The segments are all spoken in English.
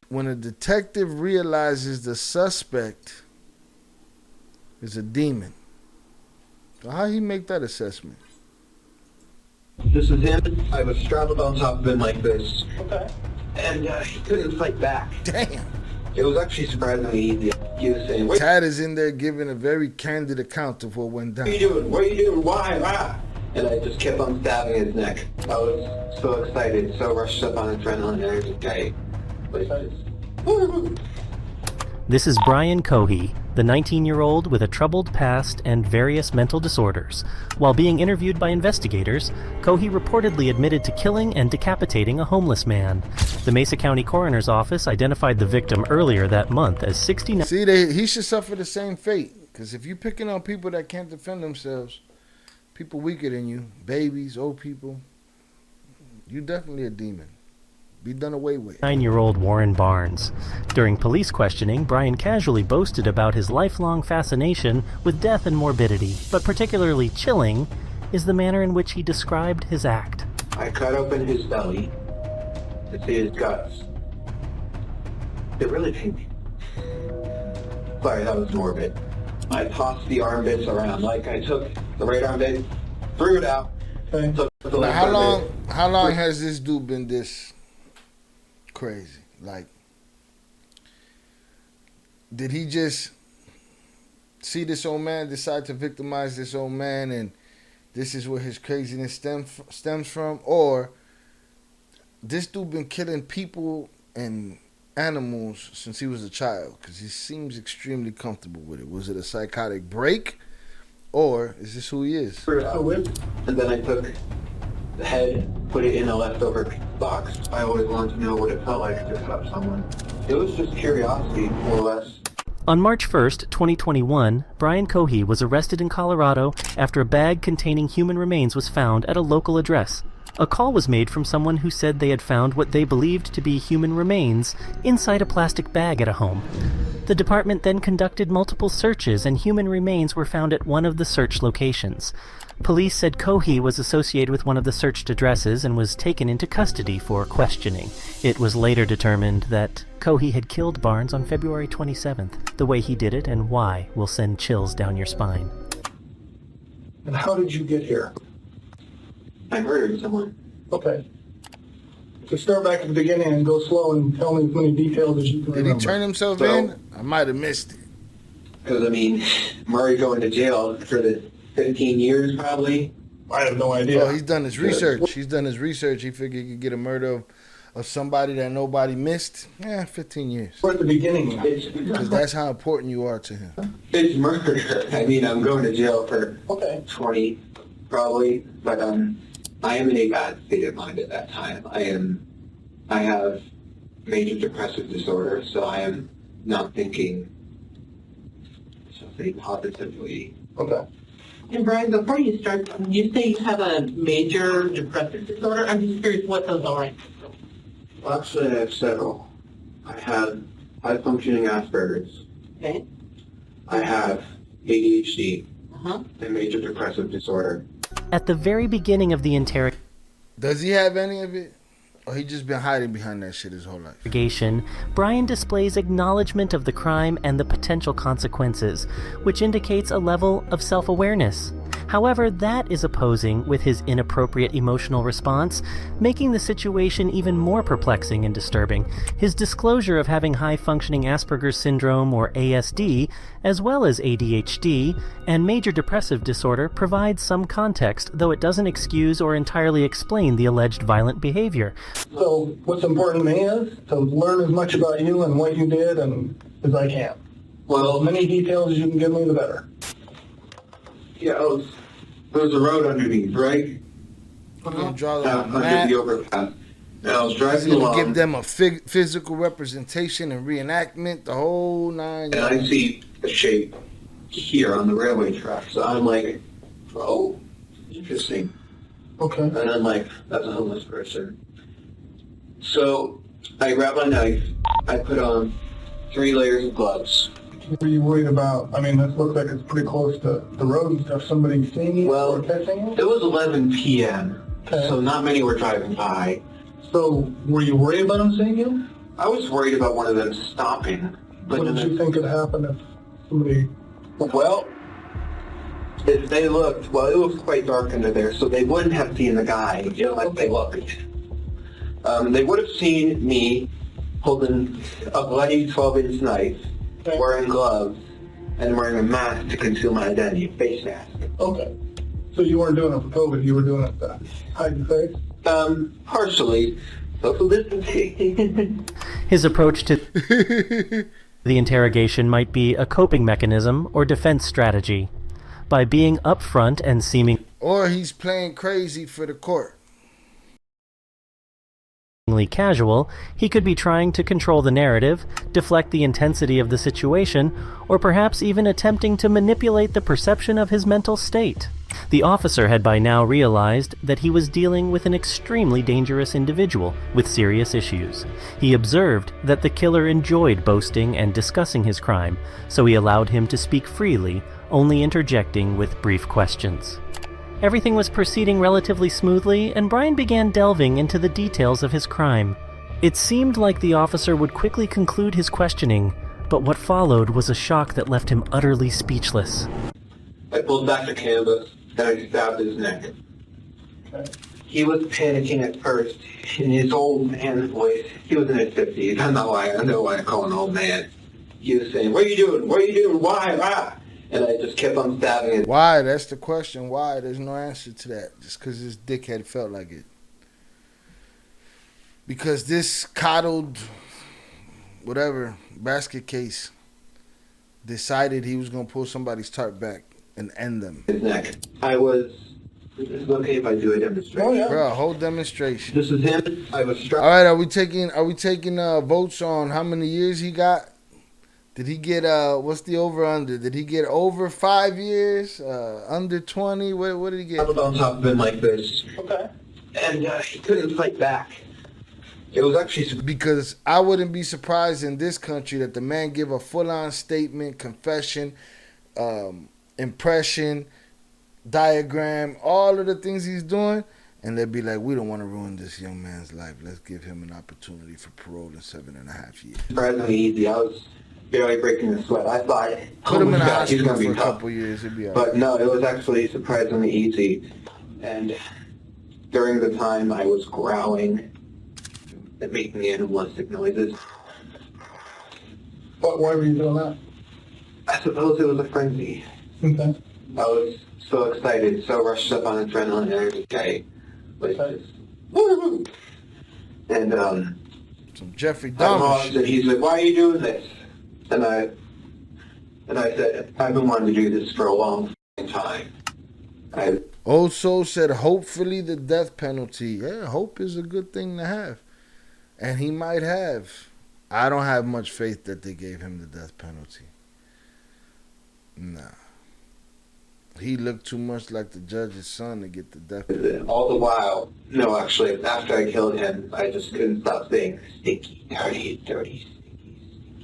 when a detective realizes the suspect is a demon. So how he make that assessment? This is him. I was strapped on top of him like this. Okay. And he couldn't fight back. Damn. It was actually surprisingly easy. He was saying, "Wait, Tad is in there giving a very candid account of what went down. what are you doing? What are you doing? Why? Ah!" And I just kept on stabbing his neck. I was so excited, so rushed up on adrenaline. And I was like, This is Brian Cohee, the 19-year-old with a troubled past and various mental disorders. While being interviewed by investigators, Cohee reportedly admitted to killing and decapitating a homeless man. The Mesa County Coroner's Office identified the victim earlier that month as 69. See, he should suffer the same fate. Because if you're picking on people that can't defend themselves, people weaker than you, babies, old people, you definitely a demon. Be done away with. 9-year-old Warren Barnes. During police questioning, Brian casually boasted about his lifelong fascination with death and morbidity, but particularly chilling is the manner in which he described his act. I cut open his belly to see his guts. They're really pink. Sorry, that was morbid. I tossed the arm bits around. Like I took the right arm bit, threw it out. Okay. Took the Now, left arm bit. how long has this dude been this crazy? Like, did he just see this old man, decide to victimize this old man, and this is where his craziness stems from? Or this dude been killing people and animals since he was a child? Because he seems extremely comfortable with it. Was it a psychotic break, or is this who he is? Threw it out. And then I took the head, put it in a leftover box. I always wanted to know what it felt like to cut someone. It was just curiosity, more or less. On March 1st, 2021, Brian Cohee was arrested in Colorado after a bag containing human remains was found at a local address. A call was made from someone who said they had found what they believed to be human remains inside a plastic bag at a home. The department then conducted multiple searches, and human remains were found at one of the search locations. Police said Cohee was associated with one of the searched addresses and was taken into custody for questioning. It was later determined that Cohee had killed Barnes on February 27th. The way he did it and why will send chills down your spine. And how did you get here? I murdered someone. Okay. So start back at the beginning and go slow and tell me as many details as you can Did he remember. turn himself So- in? I might have missed it. Because, I mean, Murray going to jail for the 15 years, probably. I have no idea. Oh, he's done his research. He's done his research. He figured he could get a murder of somebody that nobody missed. 15 years. We're at the beginning. Because that's how important you are to him. It's murder. I mean, I'm going to jail for Okay. 20, probably. But I am in a bad state of mind at that time. I have major depressive disorder, so I am not thinking something positively. Okay. And Brian, before you start, you say you have a major depressive disorder. I'm just curious what those are. Well, actually, I have several. I have high-functioning Asperger's. Okay. I have ADHD Uh-huh. and major depressive disorder. At the very beginning of the interrogation, Does he have any of it? Or he just been hiding behind that shit his whole life? Brian displays acknowledgement of the crime and the potential consequences, which indicates a level of self-awareness. However, that is opposing with his inappropriate emotional response, making the situation even more perplexing and disturbing. His disclosure of having high-functioning Asperger's syndrome, or ASD, as well as ADHD, and major depressive disorder provides some context, though it doesn't excuse or entirely explain the alleged violent behavior. So what's important to me is to learn as much about you and what you did and as I can. Well, as many details as you can give me, the better. Yeah, there's a road underneath, right? He's gonna draw them on a Under map. the overpass. And I was He's driving gonna along, give them a physical representation and reenactment, the whole nine. and I see a shape here on the railway track. So I'm like, oh, interesting. Okay. And I'm like, that's a homeless person. So I grab my knife, I put on 3 layers of gloves. What are you worried about? I mean, this looks like it's pretty close to the road and stuff. Somebody seeing you Well, or catching you? It was 11 p.m., Okay. so not many were driving by. So were you worried about them seeing you? I was worried about one of them stopping. But What did you think had happened if somebody... Well, if they looked, well, it was quite dark under there, so they wouldn't have seen the guy unless they looked. They would have seen me holding a bloody 12-inch knife, wearing gloves, and wearing a mask to conceal my identity, a face mask. Okay. So you weren't doing it for COVID, you were doing it to hide your face? Partially. Social distancing. His approach to the interrogation might be a coping mechanism or defense strategy. By being upfront and seemingly Or he's playing crazy for the court. casual, he could be trying to control the narrative, deflect the intensity of the situation, or perhaps even attempting to manipulate the perception of his mental state. The officer had by now realized that he was dealing with an extremely dangerous individual with serious issues. He observed that the killer enjoyed boasting and discussing his crime, so he allowed him to speak freely, only interjecting with brief questions. Everything was proceeding relatively smoothly, and Brian began delving into the details of his crime. It seemed like the officer would quickly conclude his questioning, but what followed was a shock that left him utterly speechless. I pulled back the canvas, and I stabbed his neck. Okay. He was panicking at first, in his old man's voice. He was in his 50s. I know why I call him an old man. He was saying, "What are you doing? What are you doing? Why? Ah!" And I just kept on stabbing it. Why? That's the question. Why? There's no answer to that. Just because this dickhead felt like it. Because this coddled, whatever, basket case decided he was going to pull somebody's tarp back and end them. His neck. Is it okay if I do a demonstration? Oh, yeah. Bro, whole demonstration. This is him. I was struck. All right, are we taking votes on how many years he got? Did he get what's the over under? Did he get over 5 years? Under 20? What did he get? I was on top of him like this. Okay. And he couldn't fight back. It was actually Because I wouldn't be surprised in this country that the man give a full-on statement, confession, impression, diagram, all of the things he's doing, and they'd be like, we don't want to ruin this young man's life. Let's give him an opportunity for parole in 7.5 years. surprisingly easy. I was barely breaking a sweat. I thought, Put him in the he's hospital gonna for be a tough. couple years. He'd be all right. But no, it was actually surprisingly easy. And during the time I was growling and making animalistic noises, Why were you doing that? I suppose it was a frenzy. Okay. I was so excited, so rushed up on adrenaline and everything. Like Okay. just, woo! And Some Jeffrey I Dahmer paused shit. and he's like, "Why are you doing this?" And I said, "I've been wanting to do this for a long time." Old Soul said, hopefully the death penalty. Yeah, hope is a good thing to have. And he might have. I don't have much faith that they gave him the death penalty. Nah. He looked too much like the judge's son to get the death penalty. All the while, no, actually, after I killed him, I just couldn't stop saying, "Stinky, dirty, dirty, stinky,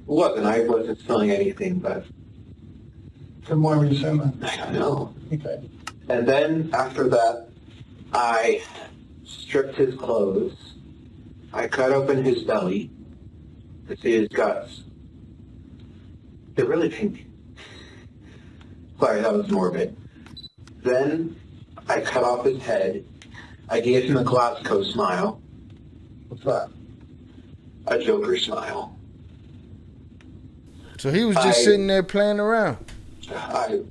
stinky." I wasn't smelling anything, but And why were you saying that? I don't know. Okay. And then after that, I stripped his clothes. I cut open his belly to see his guts. They're really pink. Sorry, that was morbid. Then I cut off his head. I gave him a Glasgow smile. What's that? A Joker smile. So he was just sitting there playing around. I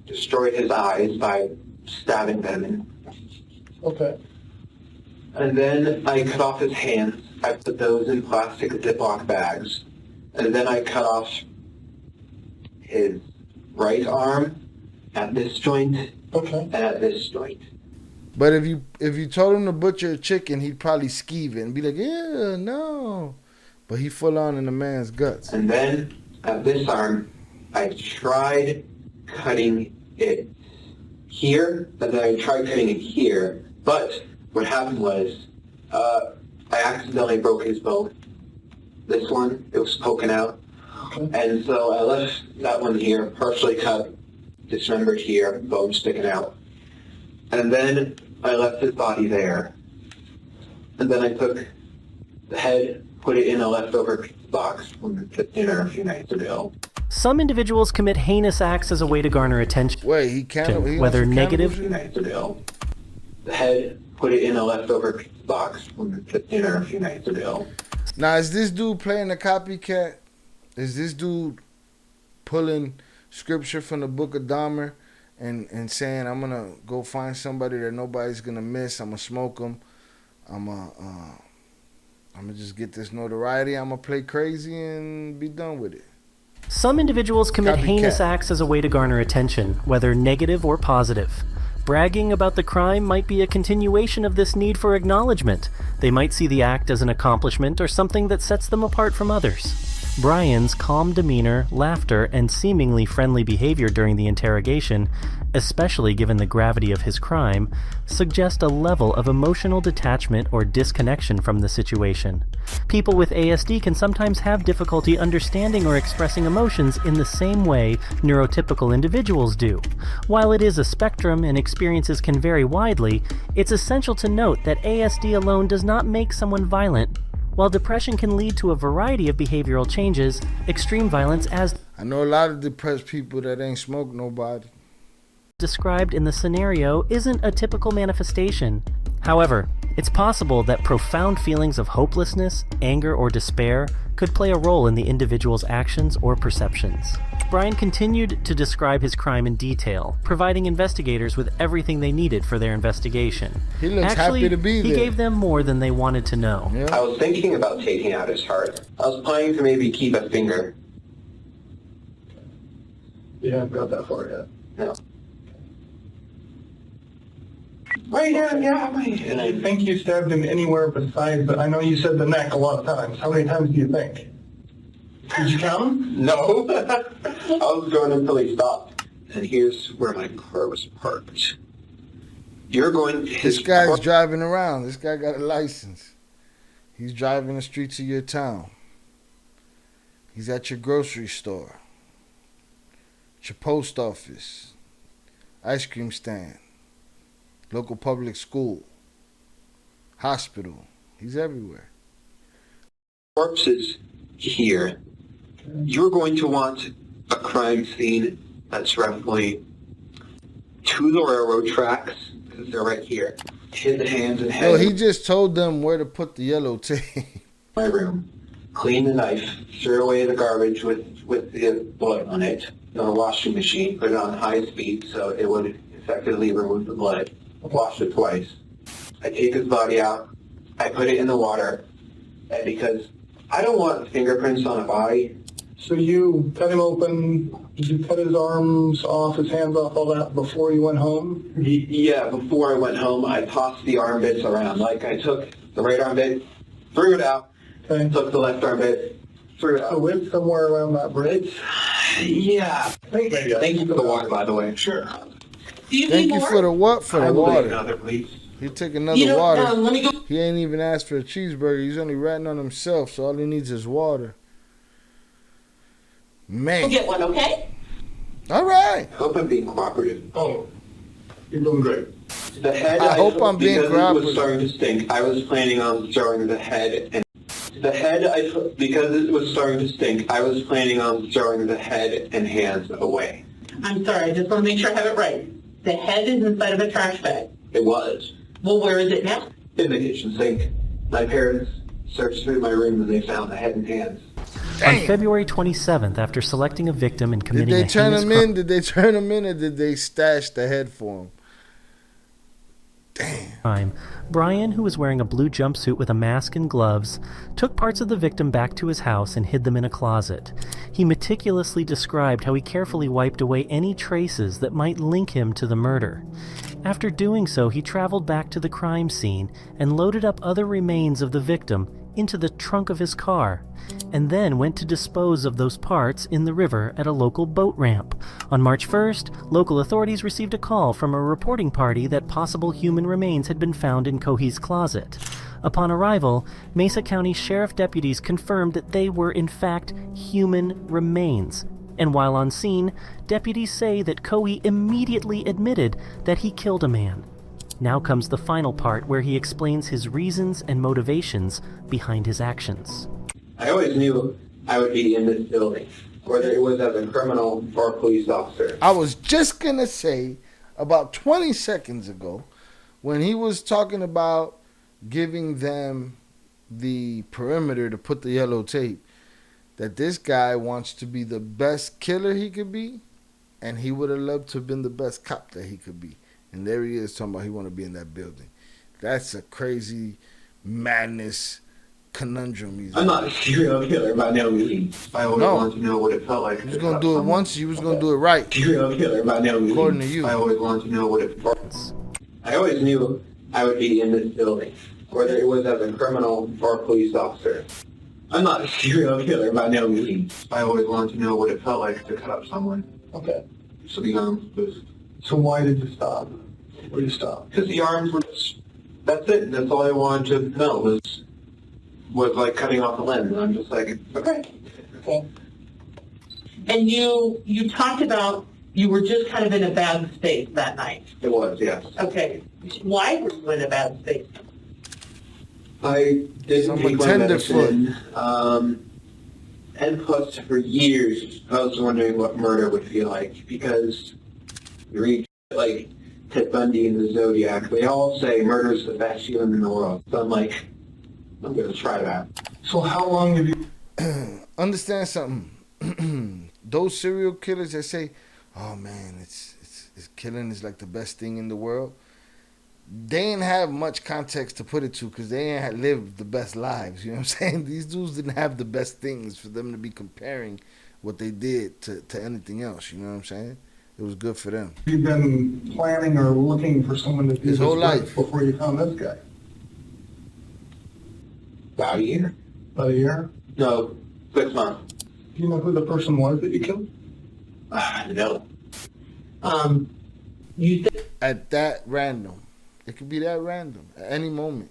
destroyed his eyes by stabbing them in. Okay. And then I cut off his hands. I put those in plastic Ziploc bags. And then I cut off his right arm at this joint Okay. and at this joint. But if you told him to butcher a chicken, he'd probably skeeve it and be like, yeah, no. But he full on in the man's guts. And then at this arm, I tried cutting it here, and then I tried cutting it here. But what happened was, I accidentally broke his bone. This one, it was poking out. Okay. And so I left that one here, partially cut, dismembered here, bone sticking out. And then I left his body there. and then I took the head, put it in a leftover box from the dinner a few nights ago. Some individuals commit heinous acts as a way to garner attention, Wait, he can't. whether negative. A few nights ago. The head, put it in a leftover box from the dinner a few nights ago. Now, is this dude playing the copycat? Is this dude pulling scripture from the book of Dahmer and saying, I'm going to go find somebody that nobody's going to miss. I'm going to smoke them. I'm going to just get this notoriety. I'm going to play crazy and be done with it. Some individuals commit heinous acts as a way to garner attention, whether negative or positive. Bragging about the crime might be a continuation of this need for acknowledgement. They might see the act as an accomplishment or something that sets them apart from others. Brian's calm demeanor, laughter, and seemingly friendly behavior during the interrogation, especially given the gravity of his crime, suggest a level of emotional detachment or disconnection from the situation. People with ASD can sometimes have difficulty understanding or expressing emotions in the same way neurotypical individuals do. While it is a spectrum and experiences can vary widely, it's essential to note that ASD alone does not make someone violent. While depression can lead to a variety of behavioral changes, extreme violence, as I know a lot of depressed people that ain't smoked nobody. described in the scenario, isn't a typical manifestation. However, it's possible that profound feelings of hopelessness, anger, or despair could play a role in the individual's actions or perceptions. Brian continued to describe his crime in detail, providing investigators with everything they needed for their investigation. He looks Actually, happy to be there. he gave them more than they wanted to know. Yeah. I was thinking about taking out his heart. I was planning to maybe keep a finger. You haven't got that far yet. No. Right here, yeah, And I think you stabbed him anywhere besides, but I know you said the neck a lot of times. How many times do you think? Did you count them? No. I was going until he stopped. And here's where my car was parked. You're going to This guy's driving around. This guy got a license. He's driving the streets of your town. He's at your grocery store, your post office, ice cream stand, local public school, hospital. He's everywhere. corpse is here. You're going to want a crime scene that's roughly to the railroad tracks, because they're right here. Hit the hands and head. No, he just told them where to put the yellow tape. My room. Clean the knife. Throw away the garbage with the blood on it. In a washing machine. Put it on high speed so it would effectively remove the blood. Wash it twice. I take his body out. I put it in the water. And because I don't want fingerprints on a body. So you cut him open, did you cut his arms off, his hands off, all that before you went home? Yeah, before I went home, I tossed the arm bits around. Like, I took the right arm bit, threw it out, Okay. took the left arm bit, threw it So out. it's somewhere around that bridge? Yeah. Thank Thank you for the water, by the way. Sure. Do you Thank need you more? for the what? For I the will take water. another, please. He took another You know, water. let me go. He ain't even asked for a cheeseburger. He's only ratting on himself, so all he needs is water. Man. Get one, okay? All right. Hope I'm being cooperative. Oh, you're doing great. The head, I hope I'm being because it cooperative. was starting to stink, I was planning on throwing the head and the head, because it was starting to stink, I was planning on throwing the head and hands away. I'm sorry, I just want to make sure I have it right. The head is inside of a trash bag. It was. Well, where is it now? In the kitchen sink. My parents searched through my room and they found the head and hands. On February 27th, after selecting a victim and Did committing they a turn heinous him crime, in? Did they turn him in, or did they stash the head for him? Damn. Brian, who was wearing a blue jumpsuit with a mask and gloves, took parts of the victim back to his house and hid them in a closet. He meticulously described how he carefully wiped away any traces that might link him to the murder. After doing so, he traveled back to the crime scene and loaded up other remains of the victim into the trunk of his car, and then went to dispose of those parts in the river at a local boat ramp. On March 1st, local authorities received a call from a reporting party that possible human remains had been found in Cohee's closet. Upon arrival, Mesa County Sheriff deputies confirmed that they were in fact human remains. And while on scene, deputies say that Cohee immediately admitted that he killed a man. Now comes the final part where he explains his reasons and motivations behind his actions. I always knew I would be in this building, whether it was as a criminal or a police officer. I was just going to say about 20 seconds ago when he was talking about giving them the perimeter to put the yellow tape, that this guy wants to be the best killer he could be, and he would have loved to have been the best cop that he could be. And there he is talking about he want to be in that building. That's a crazy madness conundrum. I'm not a serial killer by no means. I always wanted to know what it felt like. He was going to do it once. He was going to do it right. Serial killer by no means. According to you. I always wanted to know what it felt like. I always knew I would be in this building, whether it was as a criminal or a police officer. I'm not a serial killer by no means. I always wanted to know what it felt like to cut up someone. Okay. So the arms was... So why did you stop? Where did you stop? Because the arms were just... That's it. That's all I wanted to know was like cutting off a limb. And I'm just like, okay. Okay. And you talked about you were just kind of in a bad state that night. It was, yes. Okay. Why were you in a bad state? I didn't Someone take my tenderfoot. medicine. And plus, for years, I was wondering what murder would feel like, because you read like Ted Bundy and the Zodiac, they all say murder is the best feeling in the world. So I'm like, I'm going to try that. So how long have you... Understand something. Those serial killers that say, oh man, it's killing is like the best thing in the world. They ain't have much context to put it to, because they ain't lived the best lives. You know what I'm saying? These dudes didn't have the best things for them to be comparing what they did to anything else. You know what I'm saying? It was good for them. You've been planning or looking for someone to do His this whole work life. before you found this guy? About a year? About a year? No, 6 months. Do you know who the person was that you killed? I know. You think At that random. It could be that random. At any moment.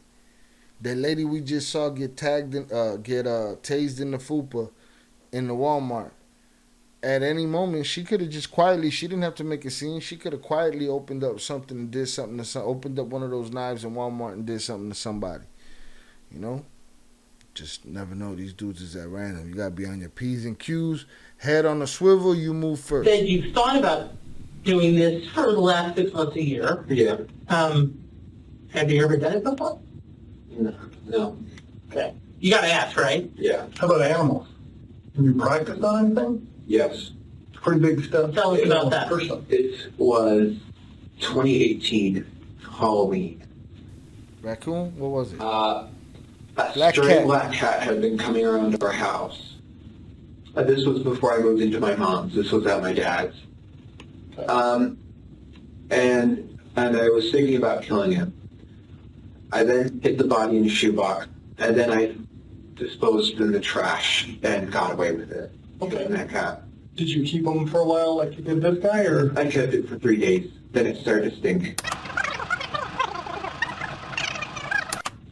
That lady we just saw get tased in the fupa in the Walmart. At any moment, she could have just quietly, she didn't have to make a scene. She could have quietly opened up something and did something to opened up one of those knives in Walmart and did something to somebody. You know? Just never know. These dudes is at random. You got to be on your P's and Q's. Head on a swivel, you move first. that you've thought about doing this for the last 6 months, a year. Yeah. Have you ever done it before? No. Okay. You got to ask, right? Yeah. How about animals? Have you practiced on anything? Yes. It's pretty big stuff. Tell us about that. Person. It was 2018 Halloween. Raccoon? What was it? A Black stray cat. black cat had been coming around our house. This was before I moved into my mom's. This was at my dad's. And I was thinking about killing him. I then hid the body in a shoebox, and then I disposed it in the trash and got away with it. Okay. That cat. Did you keep them for a while like you did this guy, or? I kept it for 3 days. Then it started to stink.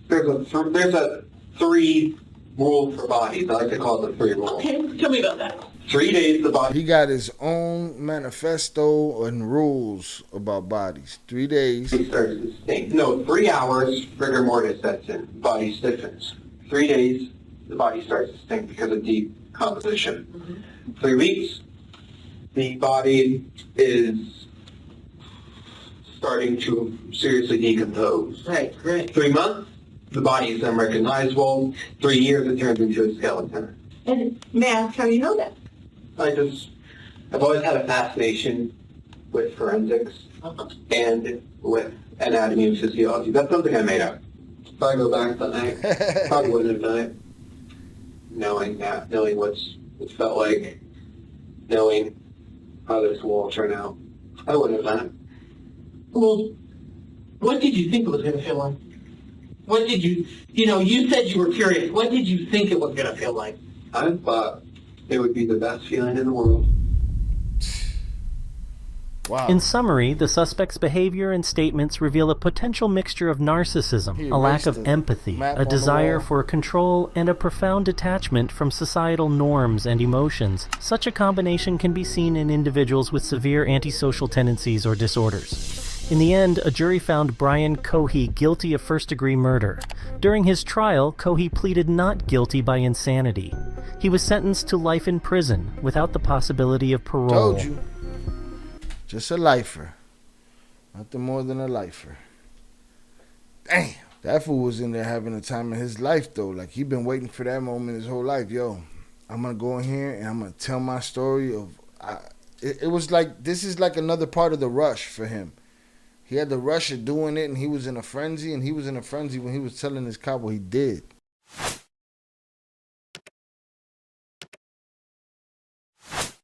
There's a 3 rule for bodies. I like to call it the 3 rule. Okay, tell me about that. 3 days the body. He got his own manifesto and rules about bodies. 3 days. It starts to stink. No, 3 hours, rigor mortis sets in. Body stiffens. 3 days, the body starts to stink because of decomposition. 3 weeks, the body is starting to seriously decompose. Right, great. 3 months, the body is unrecognizable. 3 years, it turns into a skeleton. And may I ask how you know that? I've always had a fascination with forensics and with anatomy and physiology. That's something I made up. If I go back that night, probably wouldn't have done it. Knowing that, knowing what it felt like, knowing how this will all turn out, I wouldn't have done it. Well, what did you think it was going to feel like? What did you said you were curious. What did you think it was going to feel like? I thought it would be the best feeling in the world. Wow. In summary, the suspect's behavior and statements reveal a potential mixture of narcissism, He a lack erased of the empathy, map a on the desire wall. for control, and a profound detachment from societal norms and emotions. Such a combination can be seen in individuals with severe antisocial tendencies or disorders. In the end, a jury found Brian Cohee guilty of first-degree murder. During his trial, Cohee pleaded not guilty by insanity. He was sentenced to life in prison without the possibility of parole. Told you. Just a lifer. Nothing more than a lifer. Damn. That fool was in there having a time of his life, though. Like, he been waiting for that moment his whole life. Yo, I'm going to go in here and I'm going to tell my story of... It was like, this is like another part of the rush for him. He had the rush of doing it, and he was in a frenzy, and he was in a frenzy when he was telling his cop what he did.